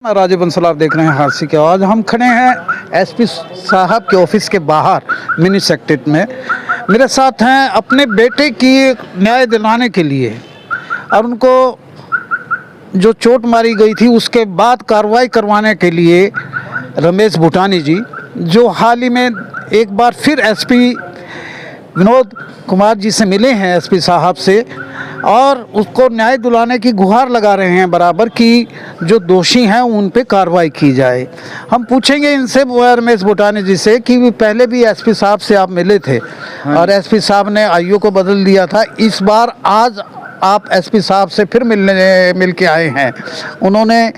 राजीव बंसल, आप देख रहे हैं हादसे की आवाज़। हम खड़े हैं एसपी साहब के ऑफिस के बाहर मिनी सेक्रेटरीट में। मेरे साथ हैं अपने बेटे की न्याय दिलाने के लिए और उनको जो चोट मारी गई थी उसके बाद कार्रवाई करवाने के लिए रमेश भूटानी जी, जो हाल ही में एक बार फिर एसपी विनोद कुमार जी से मिले हैं, एसपी साहब से, और उसको न्याय दिलाने की गुहार लगा रहे हैं बराबर कि जो दोषी हैं उन पे कार्रवाई की जाए। हम पूछेंगे इनसे, रमेश भूटानी जी से, कि पहले भी एसपी साहब से आप मिले थे और एसपी साहब ने आईओ को बदल दिया था। इस बार आज आप एसपी साहब से फिर मिल के आए हैं। उन्होंने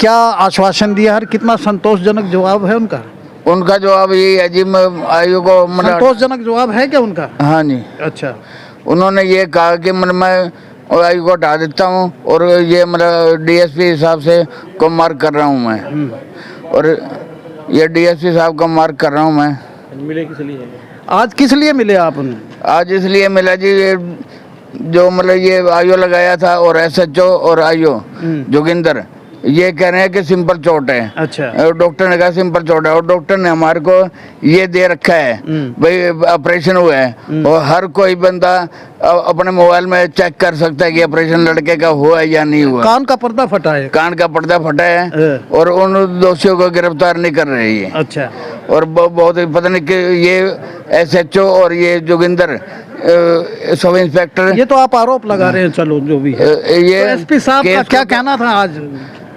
क्या आश्वासन दिया है, कितना संतोषजनक जवाब है उनका? उनका जवाब ये है जी, आयु को संतोषजनक जवाब है क्या उनका? हाँ जी। अच्छा, उन्होंने ये कहा कि मैं आयु को हटा देता हूँ और ये मतलब डीएसपी हिसाब से को मार्क कर रहा हूँ मैं, और ये डीएसपी साहब को मार्क कर रहा हूँ मैं। मिले किस लिए? आज किस लिए मिले आप उन्हें? आज इसलिए मिला जी, ये जो मतलब ये आयु लगाया था और एसएचओ और आयु जोगिंदर, ये कह रहे हैं कि सिंपल चोट है। अच्छा। डॉक्टर ने कहा सिंपल चोट है, और डॉक्टर ने हमारे को ये दे रखा है भाई ऑपरेशन हुआ है, और हर कोई बंदा अपने मोबाइल में चेक कर सकता है कि ऑपरेशन लड़के का हुआ है या नहीं हुआ। कान का पर्दा फटा है। कान का पर्दा फटा है और उन दोषियों को गिरफ्तार नहीं कर रही है। अच्छा। और बहुत पता नहीं कि ये एसएचओ और ये जोगिंदर सब इंस्पेक्टर, ये तो आप आरोप लगा रहे हैं, चलो जो भी है। ये तो एसपी साहब का क्या कहना था आज?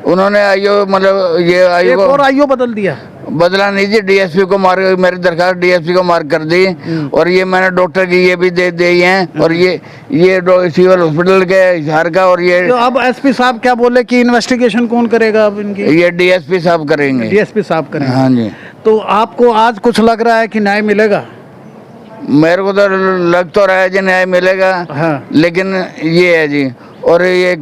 उन्होंने आईओ मतलब ये आईओ को और आईओ बदल दिया? बदला नहीं जी, डीएसपी को मार, मेरी दरखास्त डीएसपी को मार्क कर दी, और ये मैंने डॉक्टर की ये भी दे दी हैं, और ये सिविल हॉस्पिटल के हिसार का। और ये तो अब एसपी साहब क्या बोले कि इन्वेस्टिगेशन कौन करेगा अब इनकी? ये डीएसपी साहब करेंगे। डीएसपी साहब करेंगे? हाँ जी। तो आपको आज कुछ लग रहा है कि न्याय मिलेगा? मेरे को तो लग तो रहा है जी न्याय मिलेगा। हाँ। लेकिन ये है जी, और ये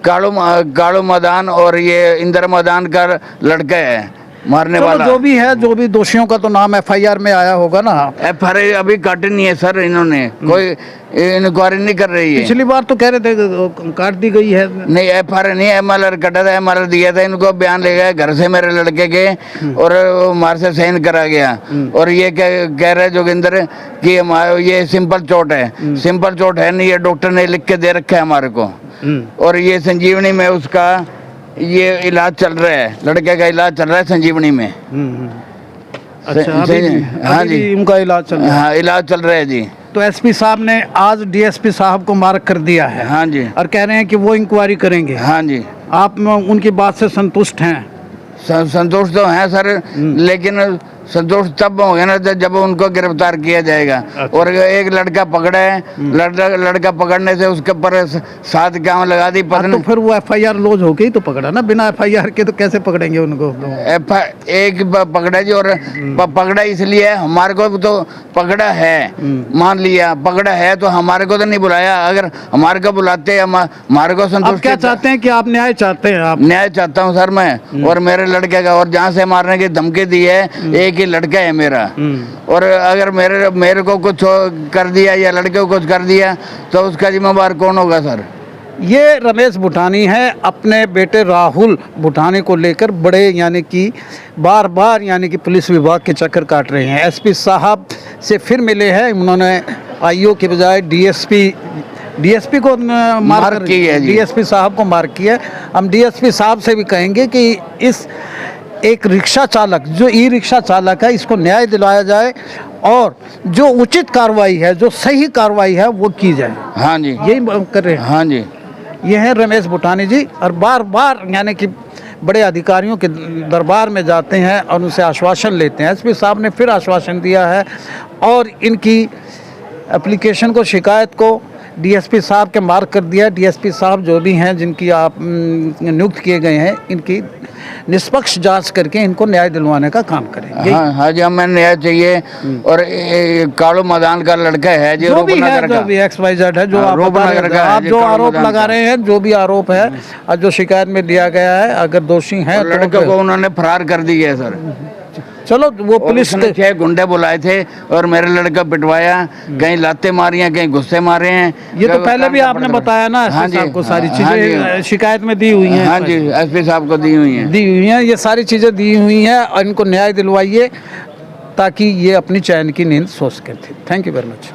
कालू मैदान और ये इंदिरा मैदान का लड़का है मारने वाला। जो भी है, जो भी दोषियों का तो नाम एफआईआर में आया होगा ना? एफआईआर अभी काटी नहीं है सर, इन्होंने कोई इंक्वायरी नहीं कर रही है। पिछली बार तो कह रहे थे काट दी गई है। नहीं, एफआईआर नहीं, एमएलआर कटा था, एमएलआर दिया था इनको, बयान ले गया घर से मेरे लड़के के, और मार से साइन करा गया। और ये कह रहे जोगिंदर कि ये सिंपल चोट है। सिंपल चोट है नहीं, ये डॉक्टर ने लिख के दे रखा है हमारे को, और ये संजीवनी में उसका ये इलाज चल रहा है, लड़के का इलाज चल रहा है संजीवनी में। अच्छा, हाँ जी, उनका इलाज चल रहा है? हाँ, इलाज चल रहा है जी। तो एसपी साहब ने आज डीएसपी साहब को मार्क कर दिया है? हाँ जी। और कह रहे हैं कि वो इंक्वायरी करेंगे? हाँ जी। आप उनकी बात से संतुष्ट हैं? संतोष तो है सर, लेकिन संतोष तब हो गया ना जब उनको गिरफ्तार किया जाएगा। अच्छा। और एक लड़का पकड़ा है, लड़का पकड़ने से उसके ऊपर 7 काम लगा दी। तो फिर वो एफआईआर लॉज हो गई तो पकड़ा ना, बिना एफआईआर के तो कैसे पकड़ेंगे उनको? एक पकड़ा जी, और पकड़ा इसलिए हमारे को तो पकड़ा है, मान लिया पकड़ा है, तो हमारे को तो नहीं बुलाया। अगर हमारे को बुलाते हमारे को संतोष। क्या चाहते हैं कि आप न्याय चाहते हैं? आप न्याय चाहता हूँ सर मैं, और मेरे लड़के का, और जहाँ से मारने की धमकी दी है, एक ही लड़का है मेरा, और अगर मेरे को कुछ कर दिया या लड़के को कुछ कर दिया तो उसका जिम्मेवार कौन होगा सर? ये रमेश भूटानी है, अपने बेटे राहुल भूटानी को लेकर बड़े यानी कि बार बार यानी कि पुलिस विभाग के चक्कर काट रहे हैं। एसपी साहब से फिर मिले हैं, उन्होंने आईओ के बजाय डीएसपी को मार्क किया है, डीएसपी साहब को मार्क किया। हम डीएसपी साहब से भी कहेंगे कि इस एक रिक्शा चालक, जो ई रिक्शा चालक है, इसको न्याय दिलाया जाए और जो उचित कार्रवाई है, जो सही कार्रवाई है, वो की जाए। हाँ जी, यही कर रहे हैं। हाँ जी। ये हैं रमेश भूटानी जी, और बार बार यानी कि बड़े अधिकारियों के दरबार में जाते हैं और उनसे आश्वासन लेते हैं। एसपी साहब ने फिर आश्वासन दिया है, और इनकी एप्लीकेशन को, शिकायत को डीएसपी साहब के मार्क कर दिया। डीएसपी साहब जो भी हैं, जिनकी आप नियुक्त किए गए हैं, इनकी निष्पक्ष जांच करके इनको न्याय दिलवाने का काम करें। हाँ जी, हमें न्याय चाहिए। और कालू मैदान का लड़का है जो भी XYZ है, जो आप जो आरोप लगा रहे हैं, जो भी आरोप है और जो शिकायत में दिया गया है, अगर दोषी हैं तो लड़के को उन्होंने फरार कर दिया है सर। चलो वो और पुलिस उसने 6 गुंडे बुलाए थे और मेरे लड़का पिटवाया, कहीं लाते मारी हैं, कहीं गुस्से मारे हैं। ये तो पहले भी आपने बताया ना हाँ एसपी जी, साहब को, सारी हाँ चीजें शिकायत में दी हुई हैं। हाँ जी, एसपी साहब को दी हुई हैं। दी हुई हैं, ये सारी चीजें दी हुई हैं और इनको न्याय दिलवाइए ताकि ये अपनी चैन की नींद सो सकें। Thank you very much.